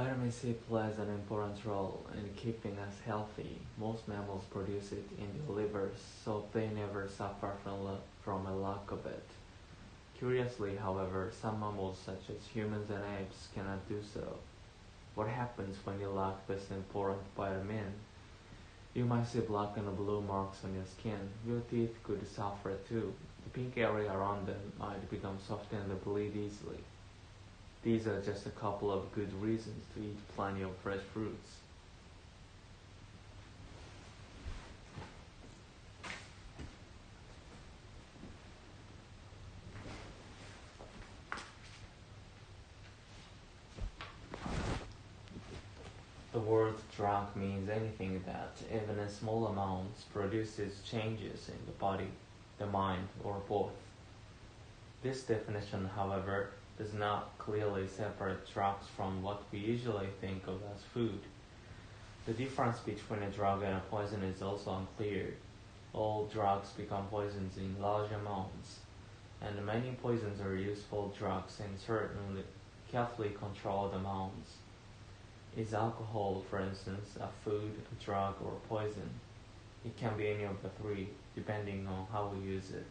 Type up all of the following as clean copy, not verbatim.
Vitamin C plays an important role in keeping us healthy. Most mammals produce it in their livers, so they never suffer from a lack of it. Curiously, however, some mammals such as humans and apes cannot do so. What happens when you lack this important vitamin? You might see black and blue marks on your skin. Your teeth could suffer too. The pink area around them might become soft and bleed easily. These are just a couple of good reasons to eat plenty of fresh fruits. The word drug means anything that, even in small amounts, produces changes in the body, the mind, or both. This definition, however, does not clearly separate drugs from what we usually think of as food. The difference between a drug and a poison is also unclear. All drugs become poisons in large amounts, and many poisons are useful drugs in certain carefully controlled amounts. Is alcohol, for instance, a food, a drug, or a poison? It can be any of the three, depending on how we use it.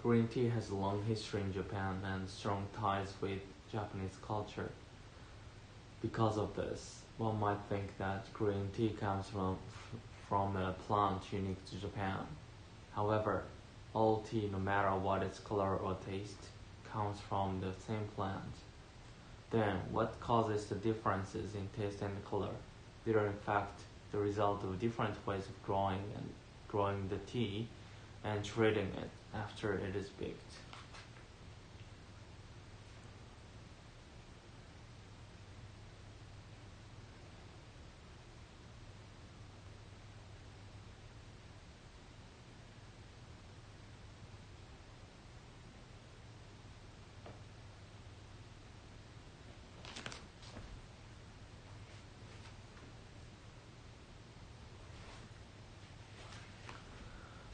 Green tea has a long history in Japan and strong ties with Japanese culture. Because of this, one might think that green tea comes from a plant unique to Japan. However, all tea, no matter what its color or taste, comes from the same plant. Then, what causes the differences in taste and color? They are in fact the result of different ways of growing the tea and treating it after it is baked.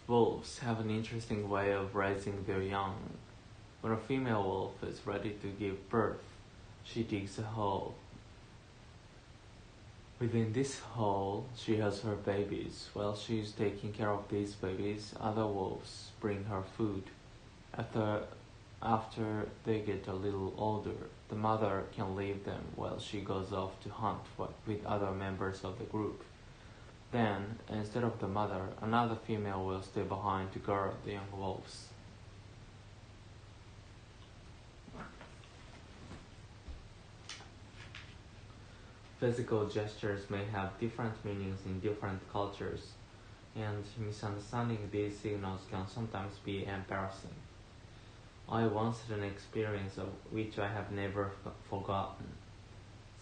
Wolves have an interesting way of raising their young. When a female wolf is ready to give birth, she digs a hole. Within this hole, she has her babies. While she is taking care of these babies, other wolves bring her food. After they get a little older, the mother can leave them while she goes off to hunt with other members of the group. Then, instead of the mother, another female will stay behind to guard the young wolves. Physical gestures may have different meanings in different cultures, and misunderstanding these signals can sometimes be embarrassing. I once had an experience of which I have never forgotten.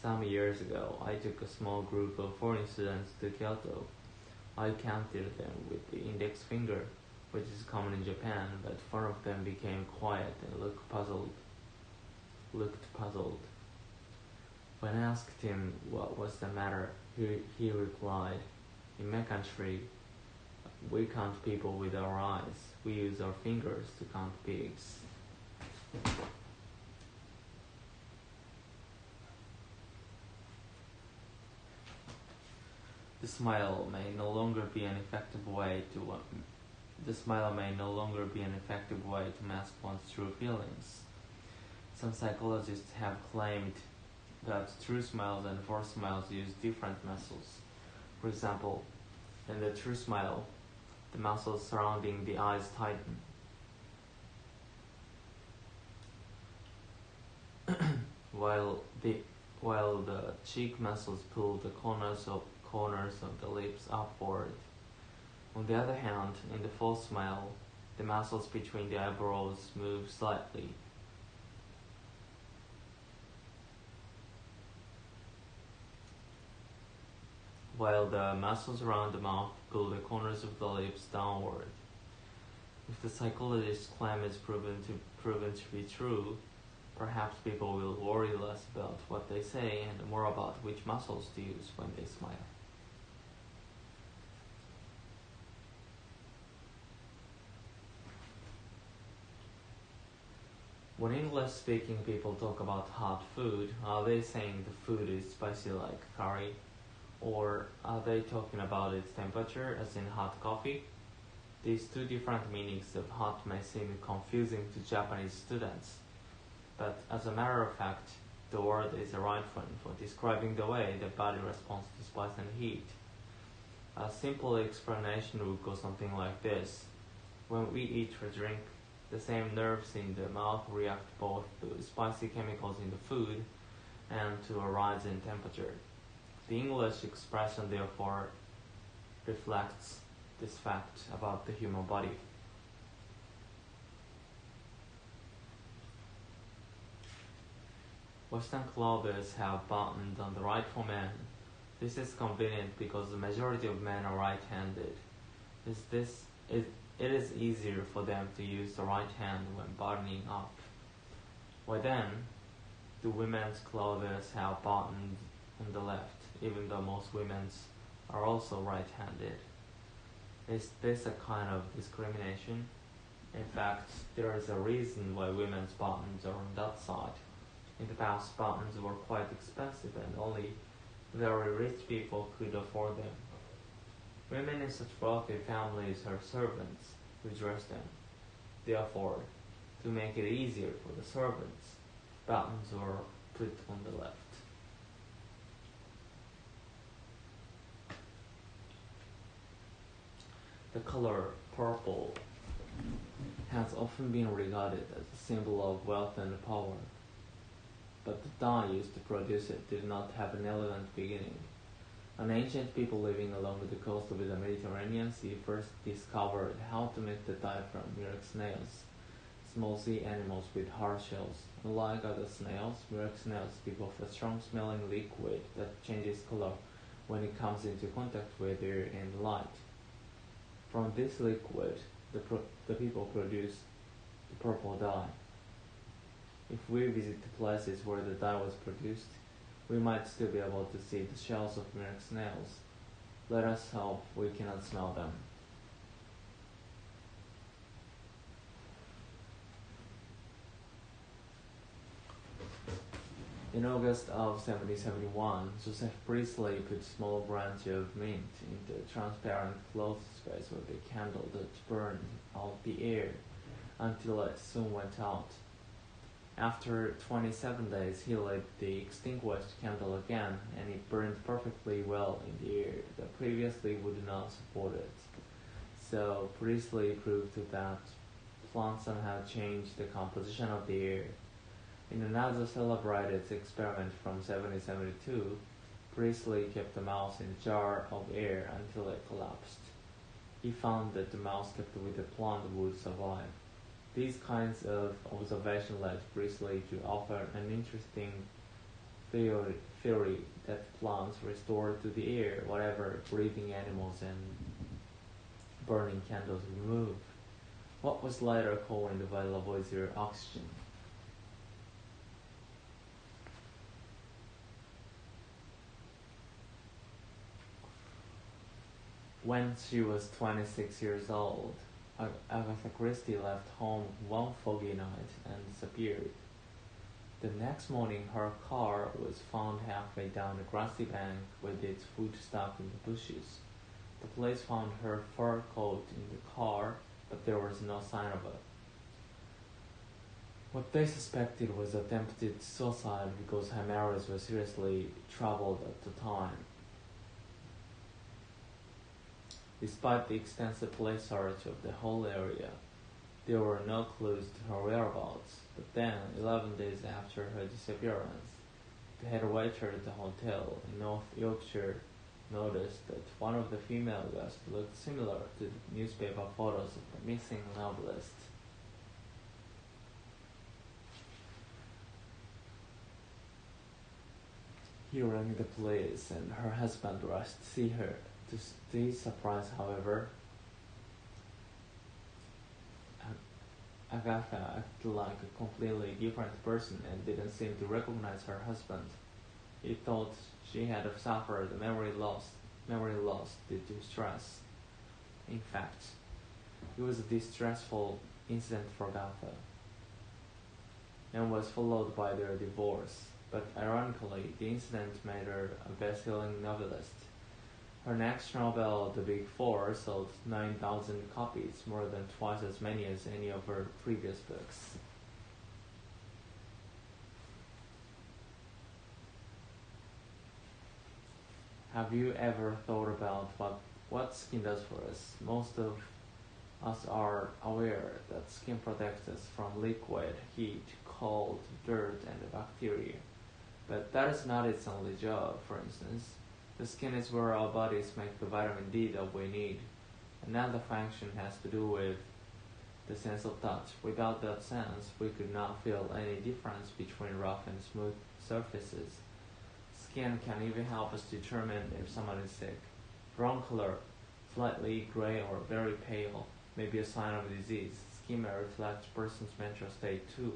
Some years ago, I took a small group of foreign students to Kyoto. I counted them with the index finger, which is common in Japan, but one of them became quiet and looked puzzled. When I asked him what was the matter, he replied, "In my country, we count people with our eyes. We use our fingers to count pigs." The smile may no longer be an effective way to mask one's true feelings. Some psychologists have claimed that true smiles and forced smiles use different muscles. For example, in the true smile, the muscles surrounding the eyes tighten. while the cheek muscles pull the corners of the lips upward. On the other hand, in the false smile, the muscles between the eyebrows move slightly. While the muscles around the mouth pull the corners of the lips downward. If the psychologist's claim is proven to be true, perhaps people will worry less about what they say and more about which muscles to use when they smile. When English-speaking people talk about hot food, are they saying the food is spicy like curry? Or are they talking about its temperature as in hot coffee? These two different meanings of hot may seem confusing to Japanese students, but as a matter of fact, the word is the right one for describing the way the body responds to spice and heat. A simple explanation would go something like this. When we eat or drink, the same nerves in the mouth react both to spicy chemicals in the food and to a rise in temperature. The English expression therefore reflects this fact about the human body. Western clothes have buttons on the right for men. This is convenient because the majority of men are right-handed. It is easier for them to use the right hand when buttoning up. Why then do women's clothes have buttons on the left, even though most women's are also right-handed? Is this a kind of discrimination? In fact, there is a reason why women's buttons are on that side. In the past, buttons were quite expensive and only very rich people could afford them. Women in such wealthy families are servants who dress them. Therefore, to make it easier for the servants, buttons were put on the left. The color purple has often been regarded as a symbol of wealth and power, but the dye used to produce it did not have an elegant beginning. An ancient people living along the coast of the Mediterranean Sea first discovered how to make the dye from murex snails, small sea animals with hard shells. Unlike other snails, murex snails give off a strong-smelling liquid that changes color when it comes into contact with air and light. From this liquid, the people produce the purple dye. If we visit the places where the dye was produced, we might still be able to see the shells of murex snails. Let us hope we cannot smell them. In August of 1771, Joseph Priestley put a small branch of mint into a transparent closed space with a candle that burned out the air until it soon went out. After 27 days, he lit the extinguished candle again, and it burned perfectly well in the air that previously would not support it. So Priestley proved that plants somehow changed the composition of the air. In another celebrated experiment from 1772, Priestley kept a mouse in a jar of air until it collapsed. He found that the mouse kept with the plant would survive. These kinds of observation led Priestley to offer an interesting theory that plants restore to the air whatever breathing animals and burning candles remove, what was later coined by Lavoisier oxygen. When she was 26 years old, Agatha Christie left home one foggy night and disappeared. The next morning, her car was found halfway down a grassy bank with its foot stuck in the bushes. The police found her fur coat in the car, but there was no sign of it. What they suspected was attempted suicide because her marriage was seriously troubled at the time. Despite the extensive police search of the whole area, there were no clues to her whereabouts. But then, 11 days after her disappearance, the head waiter at the hotel in North Yorkshire noticed that one of the female guests looked similar to the newspaper photos of the missing novelist. He rang the police and her husband rushed to see her. To his surprise, however, Agatha acted like a completely different person and didn't seem to recognize her husband. He thought she had suffered memory loss due to stress. In fact, it was a distressful incident for Agatha. and was followed by their divorce. But ironically, the incident made her a best-selling novelist. Her next novel, The Big Four, sold 9,000 copies, more than twice as many as any of her previous books. Have you ever thought about what skin does for us? Most of us are aware that skin protects us from liquid, heat, cold, dirt, and bacteria. But that is not its only job. For instance, the skin is where our bodies make the vitamin D that we need. Another function has to do with the sense of touch. Without that sense, we could not feel any difference between rough and smooth surfaces. Skin can even help us determine if someone is sick. Brown color, slightly gray or very pale, may be a sign of disease. Skin may reflect a person's mental state too.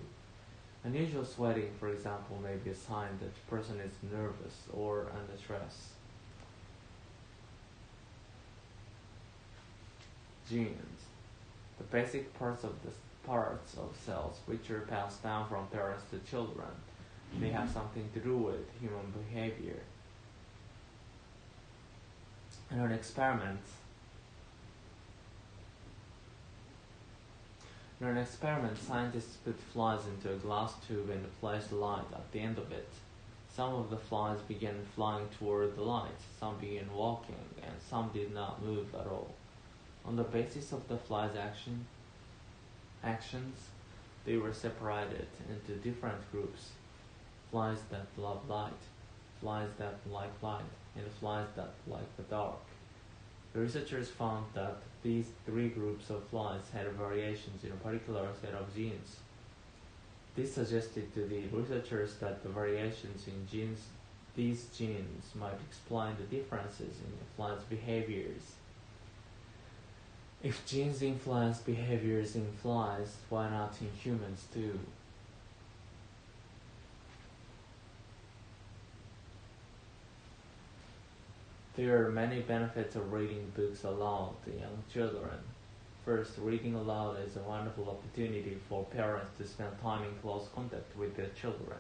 Unusual sweating, for example, may be a sign that the person is nervous or under stress. Genes. The basic parts of cells which are passed down from parents to children. They have something to do with human behavior. In an experiment, scientists put flies into a glass tube and placed light at the end of it. Some of the flies began flying toward the light, some began walking, and some did not move at all. On the basis of the flies' actions, they were separated into different groups. Flies that love light, flies that like light, and flies that like the dark. The researchers found that these three groups of flies had variations in a particular set of genes. This suggested to the researchers that the variations in these genes might explain the differences in the flies' behaviors. If genes influence behaviors in flies, why not in humans too? There are many benefits of reading books aloud to young children. First, reading aloud is a wonderful opportunity for parents to spend time in close contact with their children.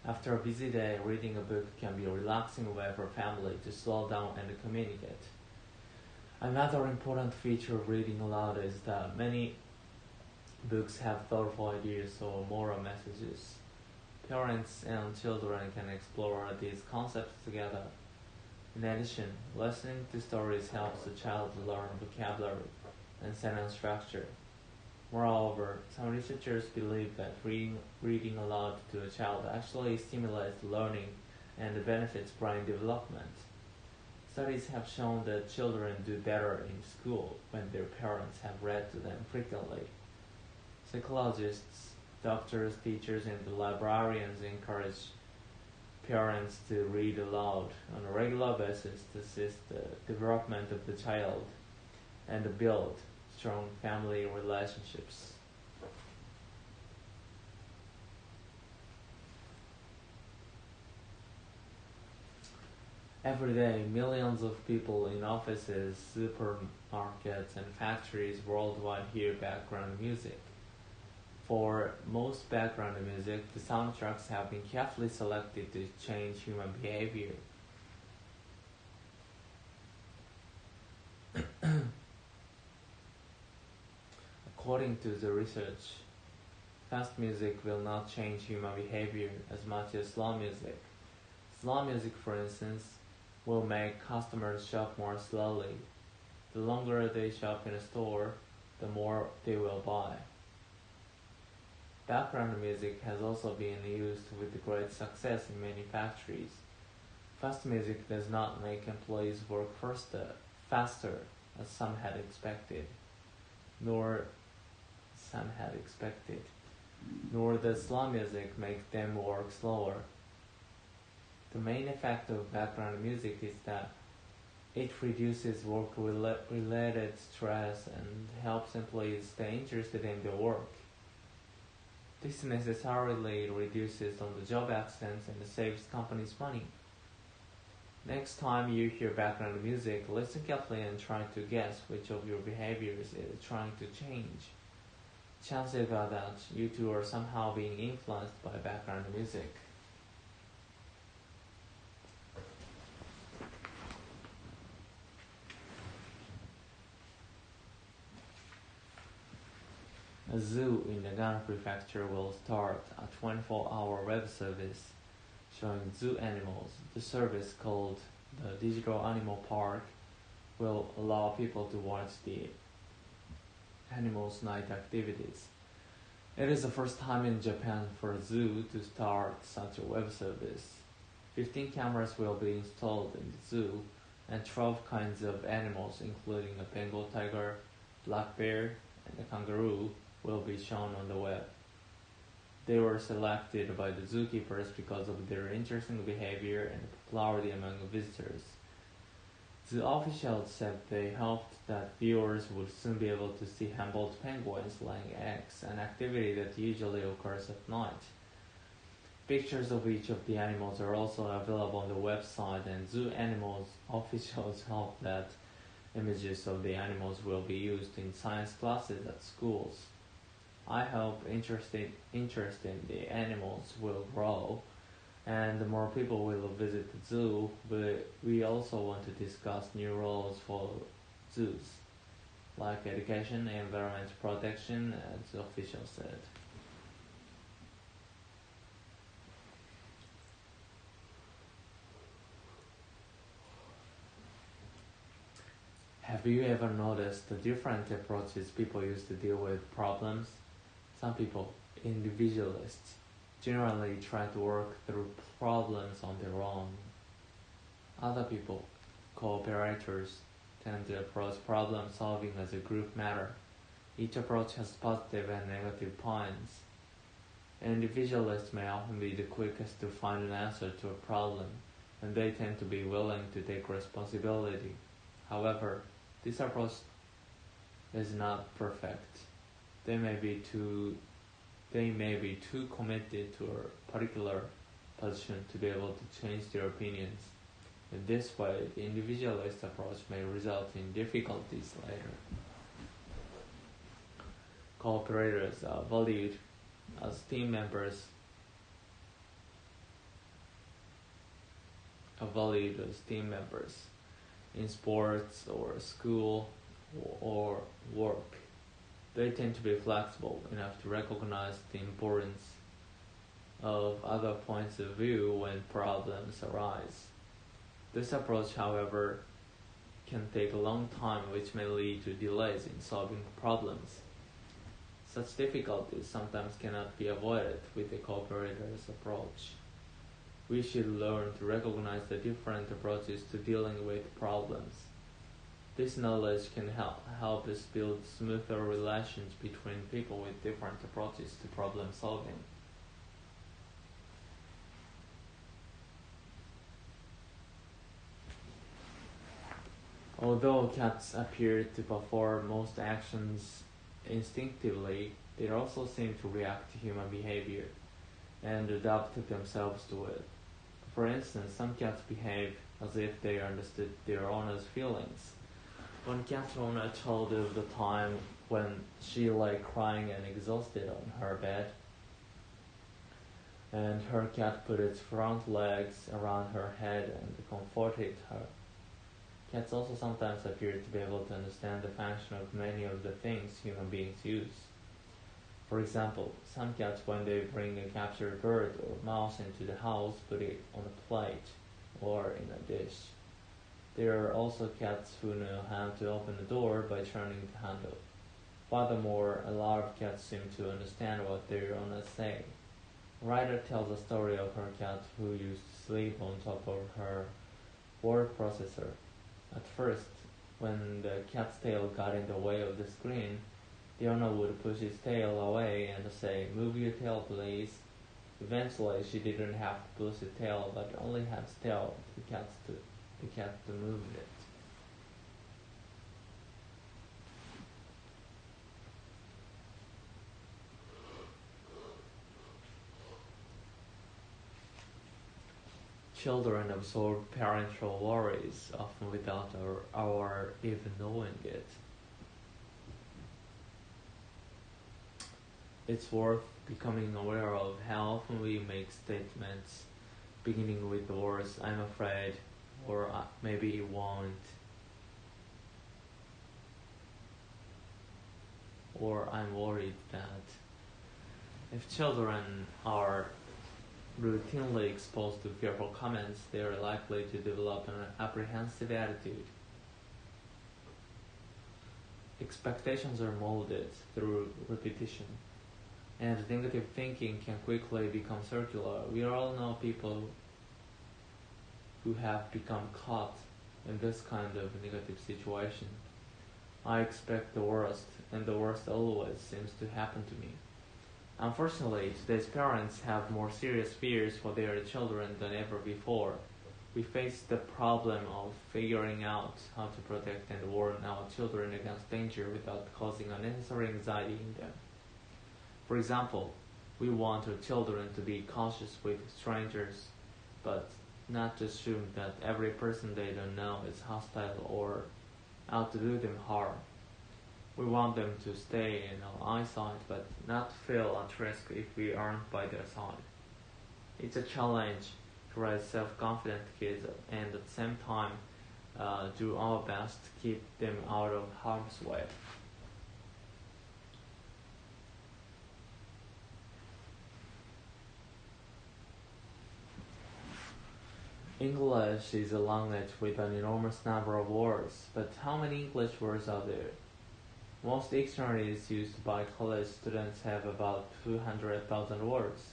After a busy day, reading a book can be a relaxing way for family to slow down and communicate. Another important feature of reading aloud is that many books have thoughtful ideas or moral messages. Parents and children can explore these concepts together. In addition, listening to stories helps the child learn vocabulary and sentence structure. Moreover, some researchers believe that reading aloud to a child actually stimulates learning and benefits brain development. Studies have shown that children do better in school when their parents have read to them frequently. Psychologists, doctors, teachers, and librarians encourage parents to read aloud on a regular basis to assist the development of the child and build strong family relationships. Every day, millions of people in offices, supermarkets, and factories worldwide hear background music. For most background music, the soundtracks have been carefully selected to change human behavior. According to the research, fast music will not change human behavior as much as slow music. Slow music, for instance, will make customers shop more slowly. The longer they shop in a store, the more they will buy. Background music has also been used with great success in many factories. Fast music does not make employees work faster, as some had expected, nor does slow music make them work slower. The main effect of background music is that it reduces work-related stress and helps employees stay interested in their work. This necessarily reduces on-the-job accidents and saves companies money. Next time you hear background music, listen carefully and try to guess which of your behaviors is trying to change. Chances are that you too are somehow being influenced by background music. A zoo in the Nagano Prefecture will start a 24-hour web service showing zoo animals. The service, called the Digital Animal Park, will allow people to watch the animals' night activities. It is the first time in Japan for a zoo to start such a web service. 15 cameras will be installed in the zoo, and 12 kinds of animals, including a Bengal tiger, black bear, and a kangaroo, will be shown on the web. They were selected by the zookeepers because of their interesting behavior and popularity among visitors. Zoo officials said they hoped that viewers would soon be able to see Humboldt penguins laying eggs, an activity that usually occurs at night. Pictures of each of the animals are also available on the website, and zoo animals officials hope that images of the animals will be used in science classes at schools. I hope interest in the animals will grow, and more people will visit the zoo, but we also want to discuss new roles for zoos, like education and environment protection, as the official said. Have you ever noticed the different approaches people use to deal with problems? Some people, individualists, generally try to work through problems on their own. Other people, cooperators, tend to approach problem solving as a group matter. Each approach has positive and negative points. Individualists may often be the quickest to find an answer to a problem, and they tend to be willing to take responsibility. However, this approach is not perfect. They may be too committed to a particular position to be able to change their opinions. In this way, the individualist approach may result in difficulties later. Cooperators are valued as team members in sports or school or work. They tend to be flexible enough to recognize the importance of other points of view when problems arise. This approach, however, can take a long time, which may lead to delays in solving problems. Such difficulties sometimes cannot be avoided with the cooperator's approach. We should learn to recognize the different approaches to dealing with problems. This knowledge can help us build smoother relations between people with different approaches to problem solving. Although cats appear to perform most actions instinctively, they also seem to react to human behavior and adapt themselves to it. For instance, some cats behave as if they understood their owner's feelings. One cat owner told of the time when she lay crying and exhausted on her bed, and her cat put its front legs around her head and comforted her. Cats also sometimes appear to be able to understand the function of many of the things human beings use. For example, some cats, when they bring a captured bird or mouse into the house, put it on a plate or in a dish. There are also cats who know how to open the door by turning the handle. Furthermore, a lot of cats seem to understand what their owners say. A writer tells a story of her cat who used to sleep on top of her word processor. At first, when the cat's tail got in the way of the screen, the owner would push his tail away and say, "Move your tail, please." Eventually, she didn't have to push the tail, but only had to tell the cat to move it. Children absorb parental worries, often without our even knowing it. It's worth becoming aware of how often we make statements beginning with the words "I'm afraid" or "maybe it won't" or "I'm worried that." If children are routinely exposed to fearful comments, they are likely to develop an apprehensive attitude. Expectations are molded through repetition, and negative thinking can quickly become circular. We all know people who have become caught in this kind of negative situation. I expect the worst, and the worst always seems to happen to me. Unfortunately, today's parents have more serious fears for their children than ever before. We face the problem of figuring out how to protect and warn our children against danger without causing unnecessary anxiety in them. For example, we want our children to be cautious with strangers, but not to assume that every person they don't know is hostile or out to do them harm. We want them to stay in our eyesight, but not feel at risk if we aren't by their side. It's a challenge to raise self-confident kids and at the same time do our best to keep them out of harm's way. English is a language with an enormous number of words, but how many English words are there? Most dictionaries used by college students have about 200,000 words,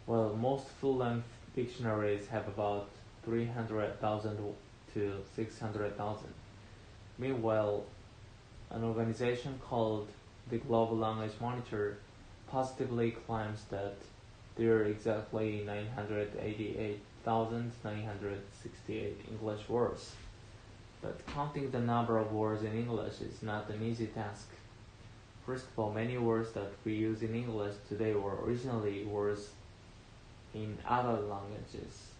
while most full-length dictionaries have about 300,000 to 600,000. Meanwhile, an organization called the Global Language Monitor positively claims that there are exactly 988,968 English words. But counting the number of words in English is not an easy task. First of all, many words that we use in English today were originally words in other languages.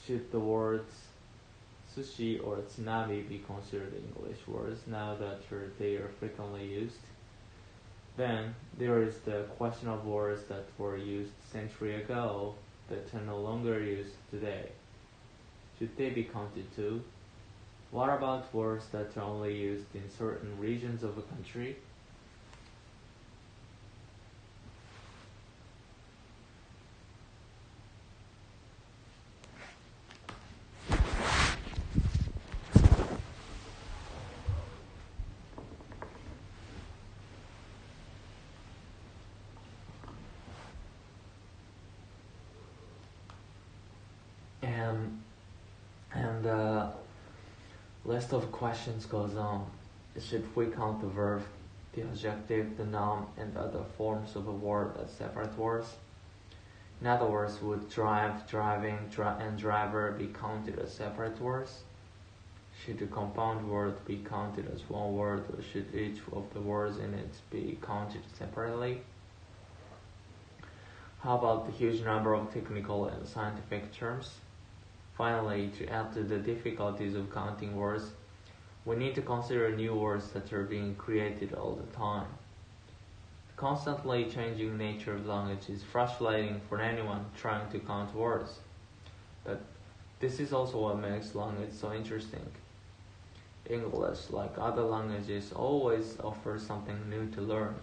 Should the words sushi or tsunami be considered English words now that they are frequently used? Then there is the question of words that were used a century ago that are no longer used today. Should they be counted too? What about words that are only used in certain regions of a country? And the list of questions goes on. Should we count the verb, the adjective, the noun, and other forms of a word as separate words? In other words, would drive, driving, and driver be counted as separate words? Should the compound word be counted as one word, or should each of the words in it be counted separately? How about the huge number of technical and scientific terms? Finally, to add to the difficulties of counting words, we need to consider new words that are being created all the time. The constantly changing nature of language is frustrating for anyone trying to count words. But this is also what makes language so interesting. English, like other languages, always offers something new to learn.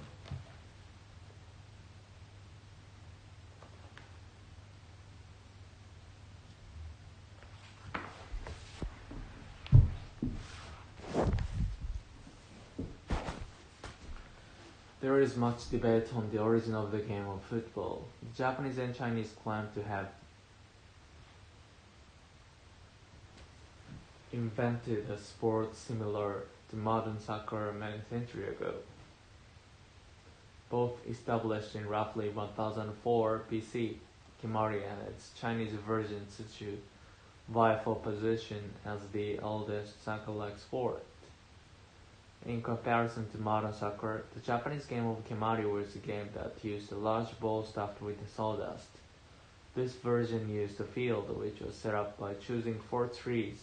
There is much debate on the origin of the game of football. The Japanese and Chinese claim to have invented a sport similar to modern soccer many centuries ago. Both established in roughly 1004 BC, Kemari and its Chinese version Tsuchu vie for position as the oldest soccer-like sport. In comparison to modern soccer, the Japanese game of Kemari was a game that used a large ball stuffed with sawdust. This version used a field which was set up by choosing 4 trees.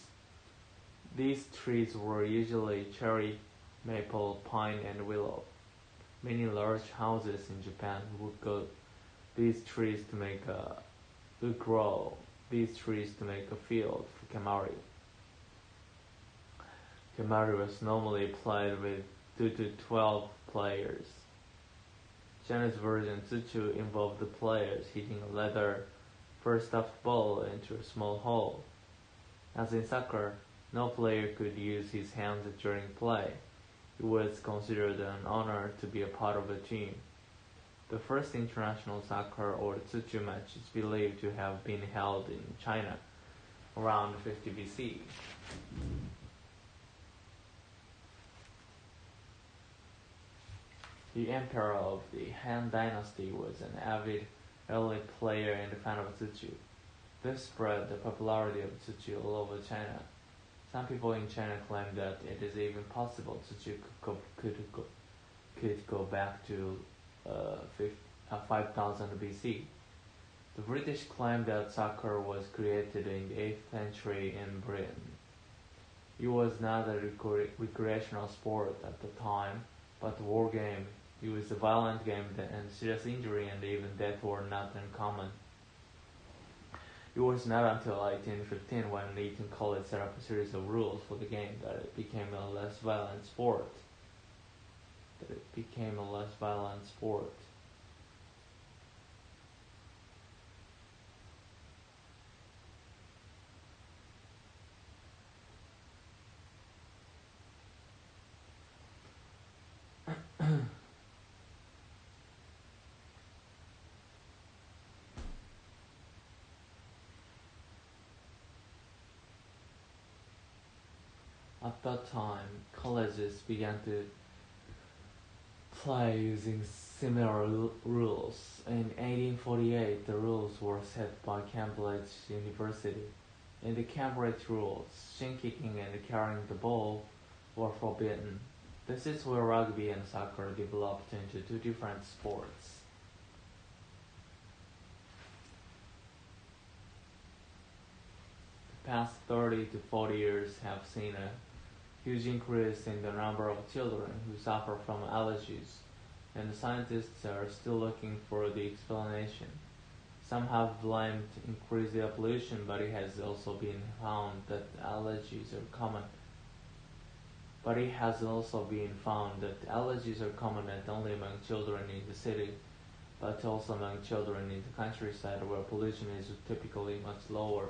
These trees were usually cherry, maple, pine, and willow. Many large houses in Japan would grow these trees to make a field for Kemari. Kemari was normally played with 2 to 12 players. Chinese version Tsuchu involved the players hitting a leather first-stuffed ball into a small hole. As in soccer, no player could use his hands during play. It was considered an honor to be a part of a team. The first international soccer or Tsuchu match is believed to have been held in China around 50 BC. The emperor of the Han Dynasty was an avid early player and fan of Tsuchu. This spread the popularity of Tsuchu all over China. Some people in China claim that it is even possible Tsuchu could go back to 5000 BC. The British claim that soccer was created in the 8th century in Britain. It was not a recreational sport at the time, but a war game. It was a violent game and serious injury and even death were not uncommon. It was not until 1815 when Eton College set up a series of rules for the game that it became a less violent sport. At that time, colleges began to play using similar rules. In 1848, the rules were set by Cambridge University. In the Cambridge rules, shin kicking and carrying the ball were forbidden. This is where rugby and soccer developed into 2 different sports. The past 30 to 40 years have seen a huge increase in the number of children who suffer from allergies, and the scientists are still looking for the explanation. Some have blamed increased air pollution, but it has also been found that allergies are common. Not only among children in the city, but also among children in the countryside where pollution is typically much lower.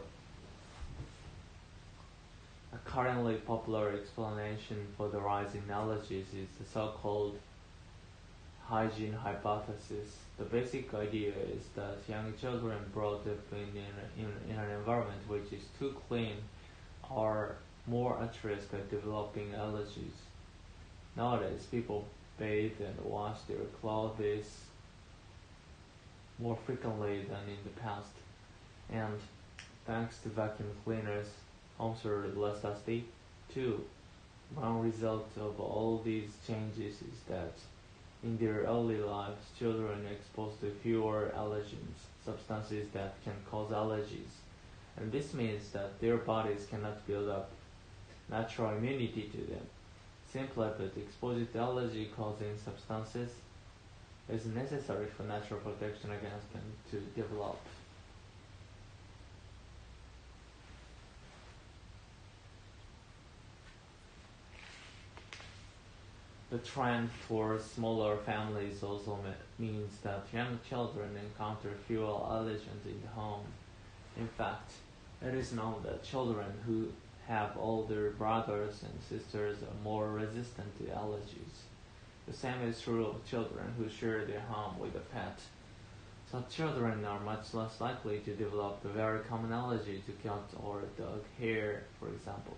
A currently popular explanation for the rise in allergies is the so-called hygiene hypothesis. The basic idea is that young children brought up in an environment which is too clean are more at risk of developing allergies. Nowadays, people bathe and wash their clothes more frequently than in the past, and thanks to vacuum cleaners, homes are less dusty too. One result of all these changes is that in their early lives, children are exposed to fewer allergens, substances that can cause allergies, and this means that their bodies cannot build up natural immunity to them. Simply put, exposure to allergy-causing substances is necessary for natural protection against them to develop. The trend towards smaller families also means that young children encounter fewer allergens in the home. In fact, it is known that children who have older brothers and sisters are more resistant to allergies. The same is true of children who share their home with a pet. Such children are much less likely to develop the very common allergy to cat or dog hair, for example.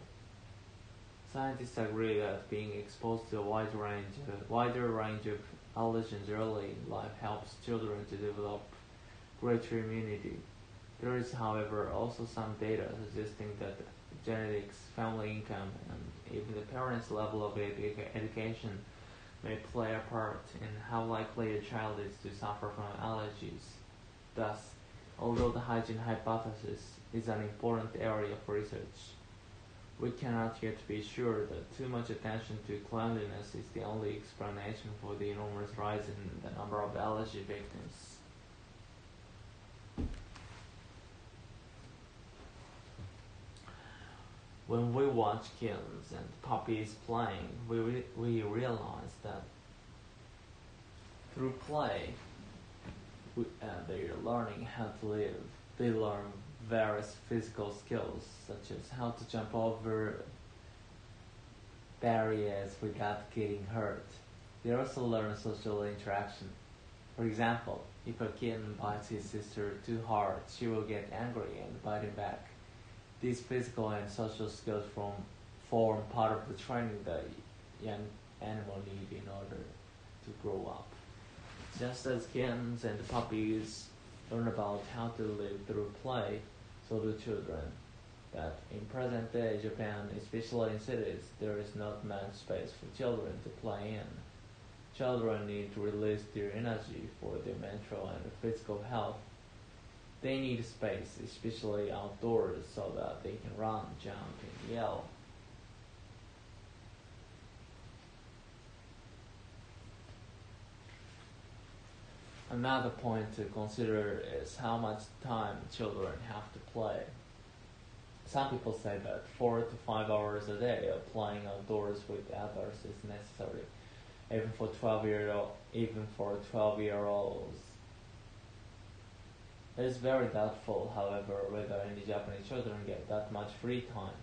Scientists agree that being exposed to a wider range of allergens early in life helps children to develop greater immunity. There is, however, also some data suggesting that genetics, family income, and even the parents' level of education may play a part in how likely a child is to suffer from allergies. Thus, Although the hygiene hypothesis is an important area of research, we cannot yet be sure that too much attention to cleanliness is the only explanation for the enormous rise in the number of allergy victims. When we watch kittens and puppies playing, we realize that through play, they are learning how to live. They learn various physical skills, such as how to jump over barriers without getting hurt. They also learn social interaction. For example, if a kitten bites his sister too hard, she will get angry and bite him back. These physical and social skills form part of the training that young animal need in order to grow up. Just as kittens and puppies learn about how to live through play, so do children. But in present-day Japan, especially in cities, there is not much space for children to play in. Children need to release their energy for their mental and physical health. They need space, especially outdoors, so that they can run, jump, and yell. Another point to consider is how much time children have to play. Some people say that 4 to 5 hours a day of playing outdoors with others is necessary, even for 12-year-olds. It is very doubtful, however, whether any Japanese children get that much free time.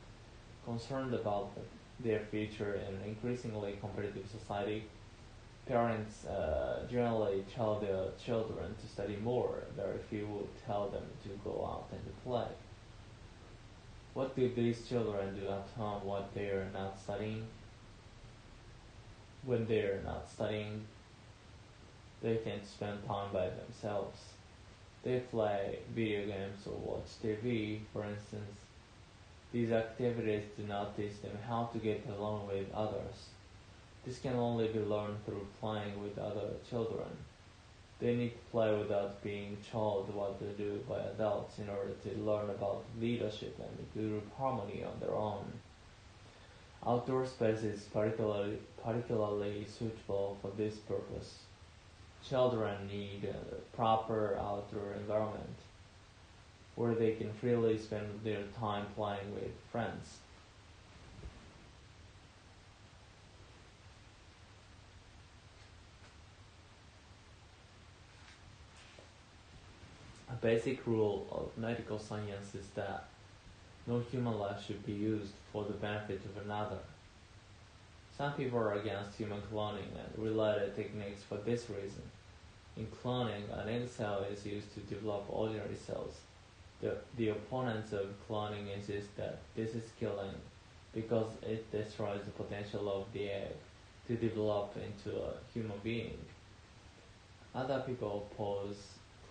Concerned about their future in an increasingly competitive society, parents generally tell their children to study more. Very few will tell them to go out and play. What do these children do at home when they are not studying? When they are not studying, they tend to spend time by themselves. They play video games or watch TV, for instance. These activities do not teach them how to get along with others. This can only be learned through playing with other children. They need to play without being told what to do by adults in order to learn about leadership and group harmony on their own. Outdoor space is particularly suitable for this purpose. Children need a proper outdoor environment where they can freely spend their time playing with friends. A basic rule of medical science is that no human life should be used for the benefit of another. Some people are against human cloning and related techniques for this reason. In cloning, an egg cell is used to develop ordinary cells. The opponents of cloning insist that this is killing because it destroys the potential of the egg to develop into a human being. Other people oppose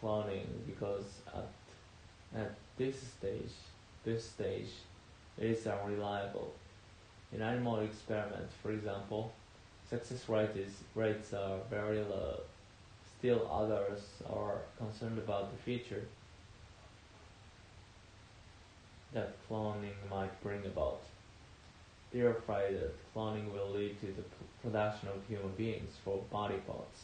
cloning because at this stage it is unreliable. In animal experiments, for example, success rates are very low. Still others are concerned about the future that cloning might bring about. They are afraid that cloning will lead to the production of human beings for body parts.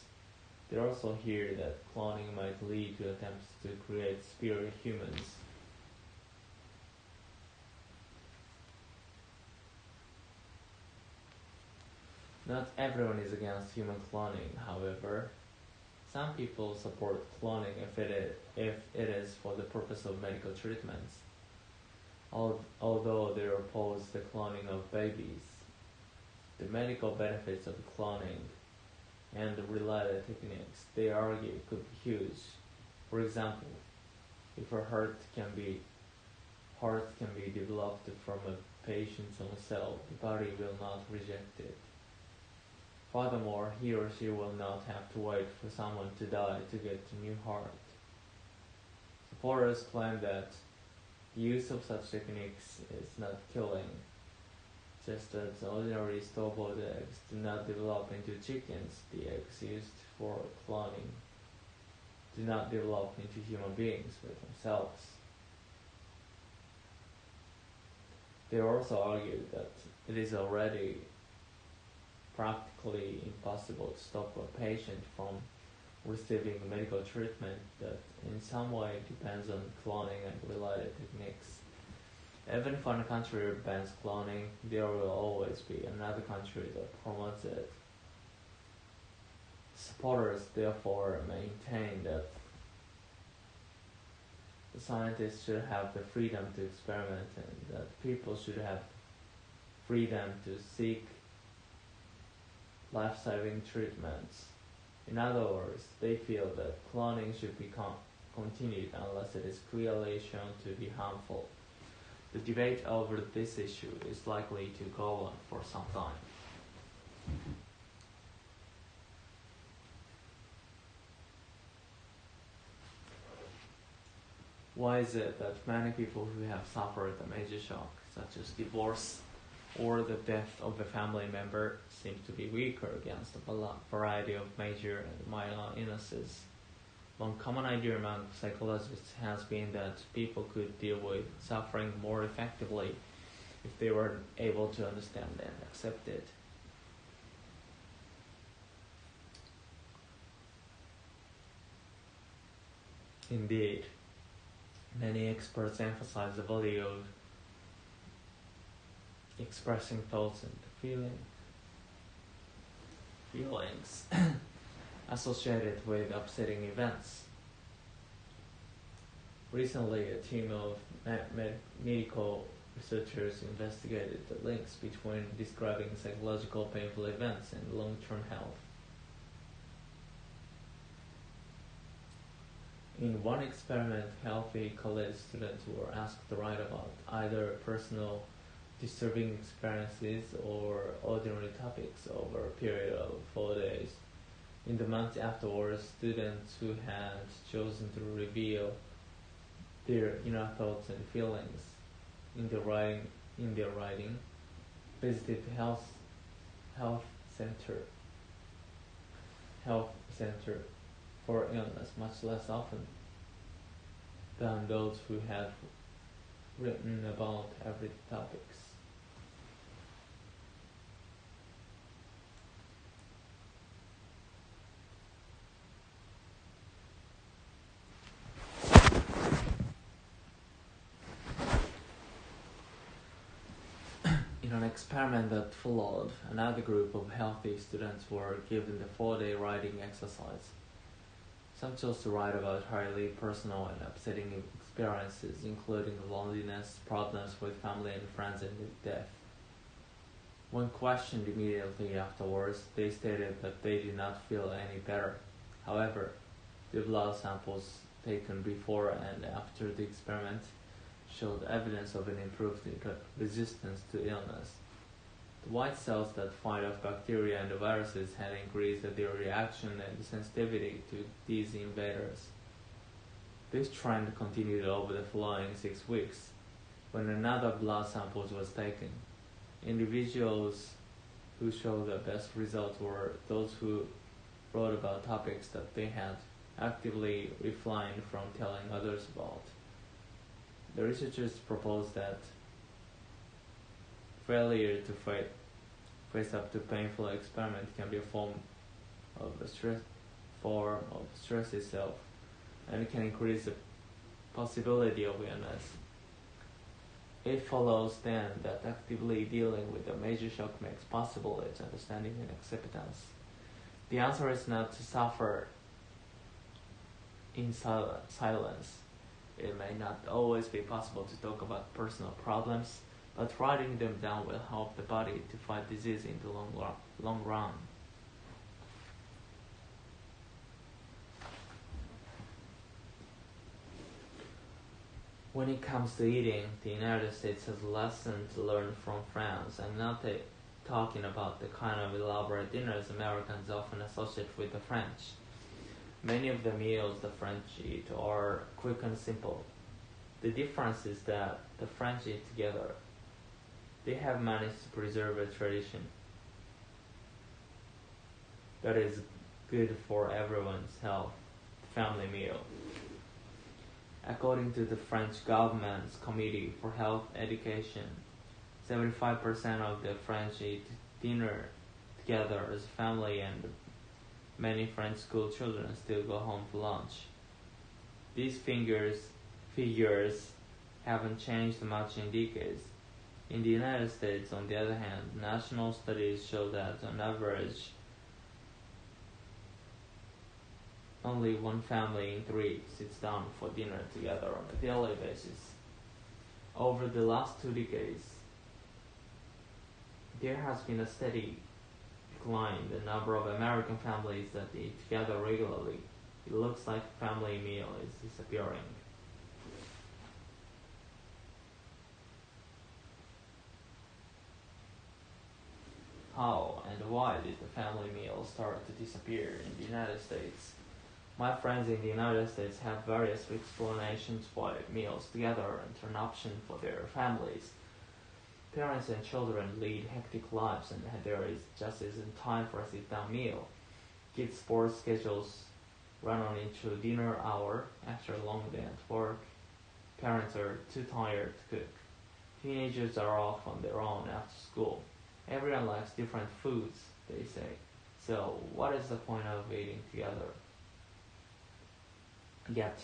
They also hear that cloning might lead to attempts to create spirit humans. Not everyone is against human cloning, however. Some people support cloning if it is for the purpose of medical treatments, although they oppose the cloning of babies. The medical benefits of cloning and the related techniques, they argue, could be huge. For example, if a heart can be developed from a patient's own cell, the body will not reject it. Furthermore, he or she will not have to wait for someone to die to get a new heart. Supporters claim that the use of such techniques is not killing, just as ordinary store-bought eggs do not develop into chickens, the eggs used for cloning. do not develop into human beings with themselves. They also argue that it is already practically impossible to stop a patient from receiving medical treatment that in some way depends on cloning and related techniques. Even if one country bans cloning, there will always be another country that promotes it. Supporters therefore maintain that the scientists should have the freedom to experiment and that people should have freedom to seek life-saving treatments. In other words, they feel that cloning should be continued unless it is clearly shown to be harmful. The debate over this issue is likely to go on for some time. Why is it that many people who have suffered a major shock, such as divorce or the death of a family member, seem to be weaker against a variety of major and minor illnesses? One common idea among psychologists has been that people could deal with suffering more effectively if they were able to understand and accept it. Indeed, many experts emphasize the value of expressing thoughts and feelings associated with upsetting events. Recently, a team of medical researchers investigated the links between describing psychological painful events and long-term health. In one experiment, healthy college students were asked to write about either personal disturbing experiences or ordinary topics over a period of 4 days. In the months afterwards, students who had chosen to reveal their inner thoughts and feelings in their writing visited health center for illness much less often than those who had written about everyday topics. In an experiment that followed, another group of healthy students were given the 4-day writing exercise. Some chose to write about highly personal and upsetting experiences, including loneliness, problems with family and friends, and death. When questioned immediately afterwards, they stated that they did not feel any better. However, the blood samples taken before and after the experiment showed evidence of an improved resistance to illness. The white cells that fight off bacteria and viruses had increased their reaction and sensitivity to these invaders. This trend continued over the following 6 weeks, when another blood sample was taken. Individuals who showed the best results were those who wrote about topics that they had actively refrained from telling others about. The researchers proposed that failure to face up to painful experiment can be a form of stress itself, and it can increase the possibility of illness. It follows then that actively dealing with a major shock makes possible its understanding and acceptance. The answer is not to suffer in silence. It may not always be possible to talk about personal problems, but writing them down will help the body to fight disease in the long run. When it comes to eating, the United States has a lesson to learn from France. I'm not talking about the kind of elaborate dinners Americans often associate with the French. Many of the meals the French eat are quick and simple. The difference is that the French eat together. They have managed to preserve a tradition that is good for everyone's health. family meal. According to the French government's Committee for Health Education, 75% of the French eat dinner together as a family, and many French school children still go home for lunch. These figures haven't changed much in decades. In the United States, on the other hand, national studies show that on average, only one family in 3 sits down for dinner together on a daily basis. Over the last 2 decades, there has been a steady decline in the number of American families that eat together regularly. It looks like a family meal is disappearing. How and why did the family meal start to disappear in the United States? My friends in the United States have various explanations why meals together aren't an option for their families. Parents and children lead hectic lives, and there just isn't time for a sit-down meal. Kids' sports schedules run on into dinner hour after a long day at work. Parents are too tired to cook. Teenagers are off on their own after school. Everyone likes different foods, they say. So what is the point of eating together? Yet,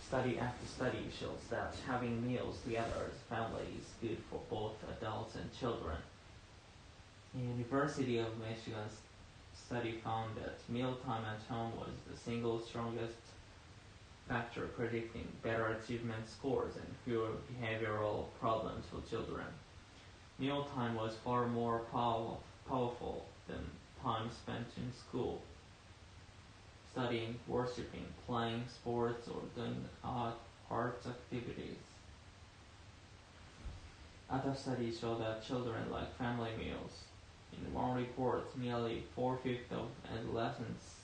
study after study shows that having meals together as a family is good for both adults and children. The University of Michigan's study found that mealtime at home was the single strongest factor predicting better achievement scores and fewer behavioral problems for children. Mealtime was far more powerful than time spent in school, studying, worshipping, playing sports, or doing arts activities. Other studies show that children like family meals. In one report, nearly 4/5 of adolescents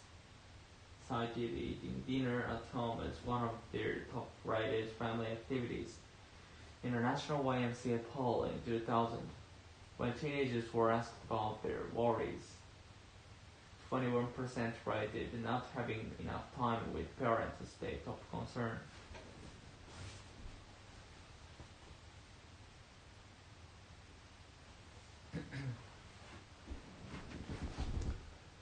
cited eating dinner at home as one of their top-rated family activities. In a national YMCA poll in 2000, when teenagers were asked about their worries, 21% rated not having enough time with parents as their top concern.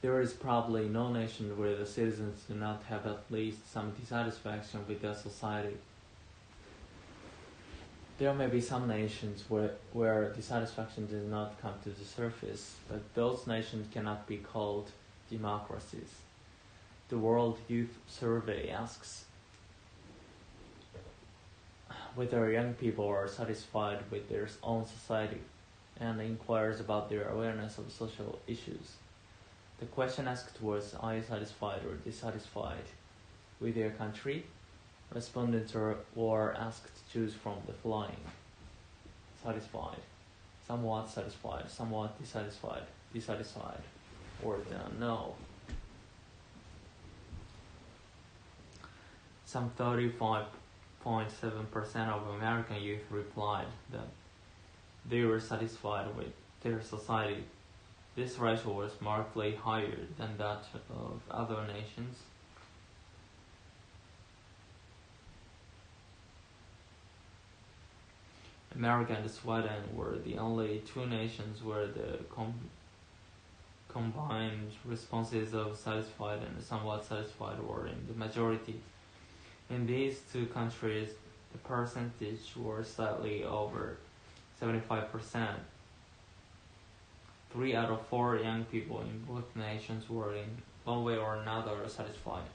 There is probably no nation where the citizens do not have at least some dissatisfaction with their society. There may be some nations where dissatisfaction does not come to the surface, but those nations cannot be called democracies. The World Youth Survey asks whether young people are satisfied with their own society and inquires about their awareness of social issues. The question asked was, are you satisfied or dissatisfied with your country? Respondents were asked to choose from the following: satisfied, somewhat dissatisfied, or no. Some 35.7% of American youth replied that they were satisfied with their society. This ratio was markedly higher than that of other nations. America and Sweden were the only 2 nations where the combined responses of satisfied and somewhat satisfied were in the majority. In these 2 countries, the percentage were slightly over 75%. 3 out of 4 young people in both nations were in one way or another satisfied.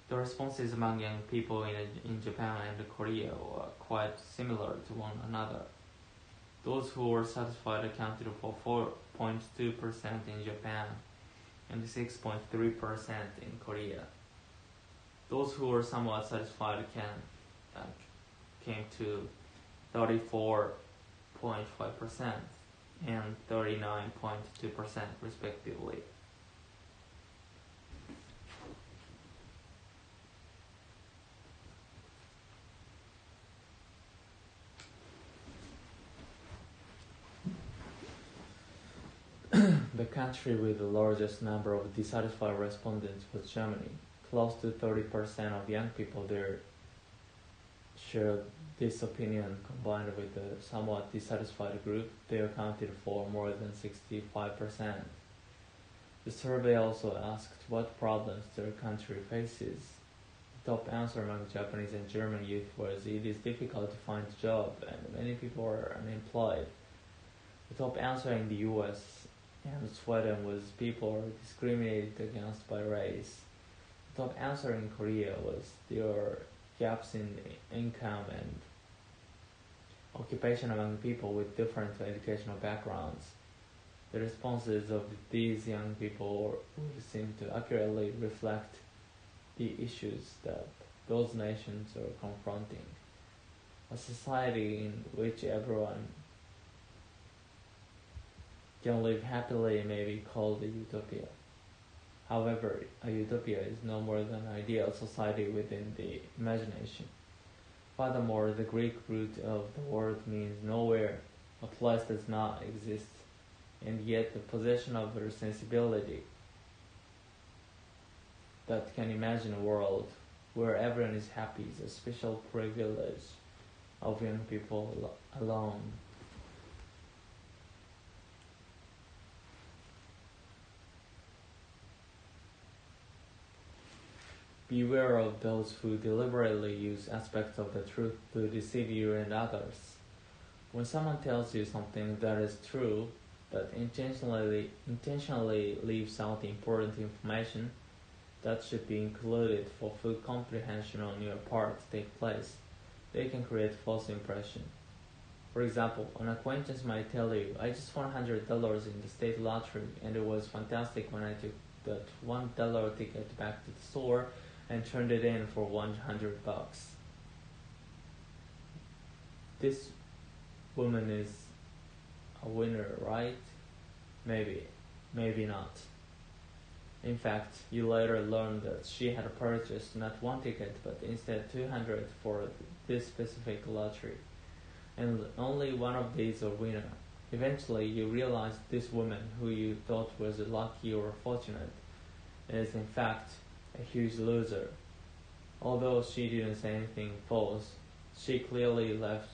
The responses among young people in Japan and Korea were quite similar to one another. Those who were satisfied accounted for 4.2% in Japan and 6.3% in Korea. Those who were somewhat satisfied came to 34.5% and 39.2% respectively. The country with the largest number of dissatisfied respondents was Germany, close to 30% of young people there shared this opinion. Combined with a somewhat dissatisfied group, they accounted for more than 65%. The survey also asked what problems their country faces. The top answer among Japanese and German youth was it is difficult to find a job and many people are unemployed. The top answer in the US and Sweden was people are discriminated against by race. The top answer in Korea was there are gaps in income and occupation among people with different educational backgrounds. The responses of these young people would seem to accurately reflect the issues that those nations are confronting. A society in which everyone can live happily may be called a utopia. However, a utopia is no more than an ideal society within the imagination. Furthermore, the Greek root of the word means nowhere. A place does not exist, and yet the possession of the sensibility that can imagine a world where everyone is happy is a special privilege of young people alone. Beware of those who deliberately use aspects of the truth to deceive you and others. When someone tells you something that is true, but intentionally leaves out important information that should be included for full comprehension on your part to take place, they can create false impression. For example, an acquaintance might tell you, I just won $100 in the state lottery and it was fantastic when I took that $1 ticket back to the store and turned it in for $100. This woman is a winner, right? Maybe not. In fact, you later learned that she had purchased not one ticket, but instead 200 for this specific lottery, and only one of these a winner. Eventually, you realize this woman, who you thought was lucky or fortunate, is in fact a huge loser. Although she didn't say anything false, she clearly left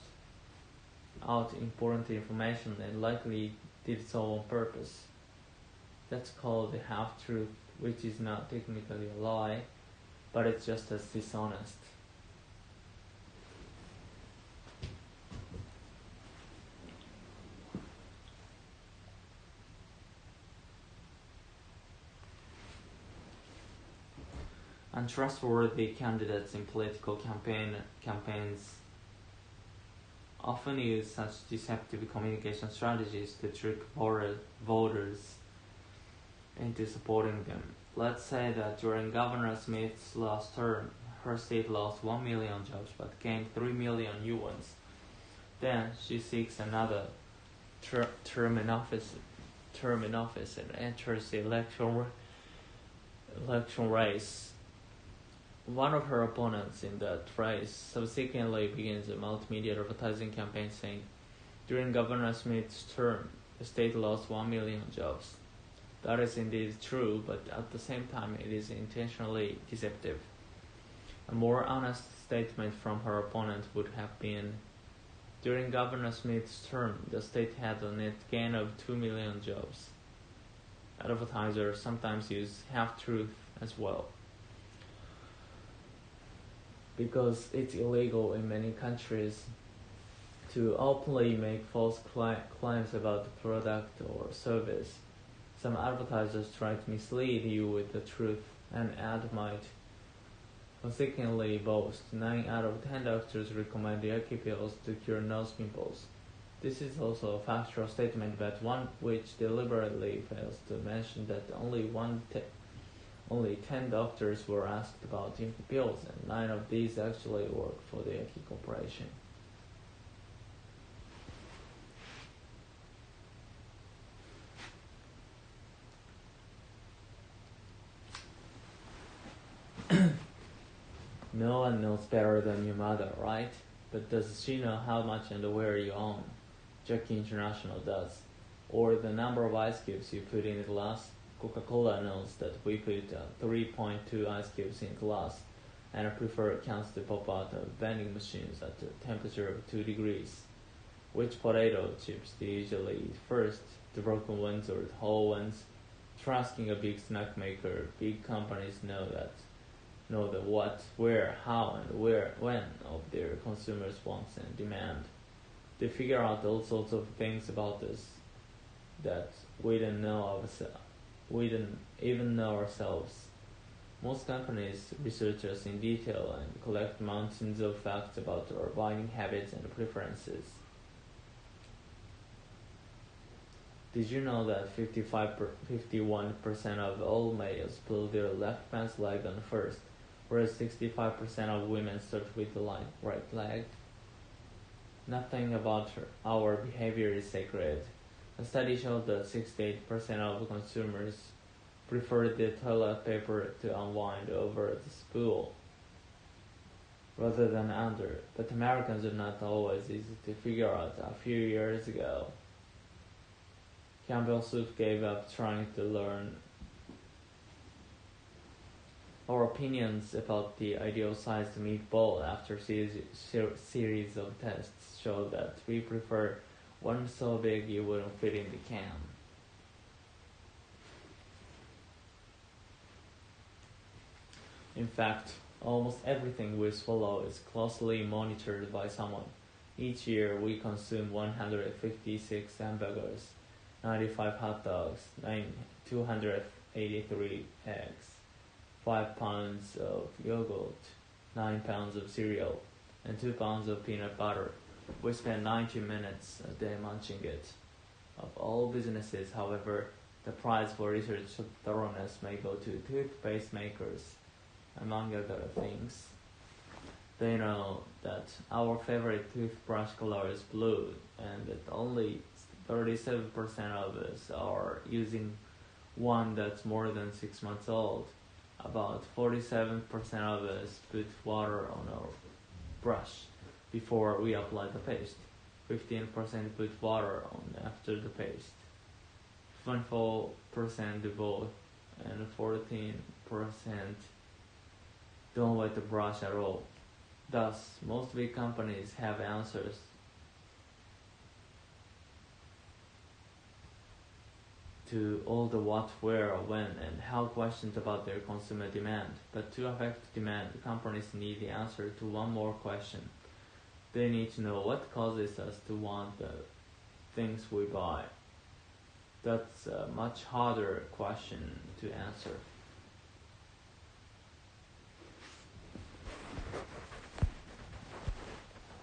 out important information and likely did so on purpose. That's called a half-truth, which is not technically a lie, but it's just as dishonest. Untrustworthy candidates in political campaigns often use such deceptive communication strategies to trick voters into supporting them. Let's say that during Governor Smith's last term, her state lost 1 million jobs but gained 3 million new ones. Then she seeks another term in office and enters the election race. One of her opponents in that race subsequently begins a multimedia advertising campaign saying, during Governor Smith's term, the state lost 1 million jobs. That is indeed true, but at the same time it is intentionally deceptive. A more honest statement from her opponent would have been, during Governor Smith's term, the state had a net gain of 2 million jobs. Advertisers sometimes use half-truth as well, because it's illegal in many countries to openly make false claims about the product or service. Some advertisers try to mislead you with the truth. An ad might consequently boast 9 out of 10 doctors recommend yucky pills to cure nose pimples. This is also a factual statement, but one which deliberately fails to mention that only 10 doctors were asked about yucky pills, and 9 of these actually work for the Yucky Corporation. No one knows better than your mother, right? But does she know how much underwear you own? Jockey International does. Or the number of ice cubes you put in a glass? Coca-Cola announced that we put 3.2 ice cubes in glass and prefer cans to pop out of vending machines at a temperature of 2 degrees. Which potato chips do you usually eat first, the broken ones or the whole ones? Try asking a big snack maker. Big companies know the what, where, how, and when of their consumers' wants and demand. They figure out all sorts of things about us that we don't even know ourselves. Most companies research us in detail and collect mountains of facts about our buying habits and preferences. Did you know that 51% of all males pull their left pants leg on first, whereas 65% of women start with the right leg? Nothing about our behavior is sacred. A study showed that 68% of consumers prefer the toilet paper to unwind over the spool rather than under, but Americans are not always easy to figure out. A few years ago, Campbell Soup gave up trying to learn. Our opinions about the ideal-sized meatball after series of tests show that we prefer one so big you wouldn't fit in the can. In fact, almost everything we swallow is closely monitored by someone. Each year we consume 156 hamburgers, 95 hot dogs, 283 eggs, 5 pounds of yogurt, 9 pounds of cereal, and 2 pounds of peanut butter. We spend 90 minutes a day munching it. Of all businesses, however, the prize for research thoroughness may go to toothpaste makers, among other things. They know that our favorite toothbrush color is blue, and that only 37% of us are using one that's more than 6 months old. About 47% of us put water on our brush before we apply the paste. 15% put water on after the paste. 24% do both, and 14% don't wet the brush at all. Thus, most big companies have answers to all the what, where, when, and how questions about their consumer demand. But to affect demand, companies need the answer to one more question. They need to know what causes us to want the things we buy. That's a much harder question to answer.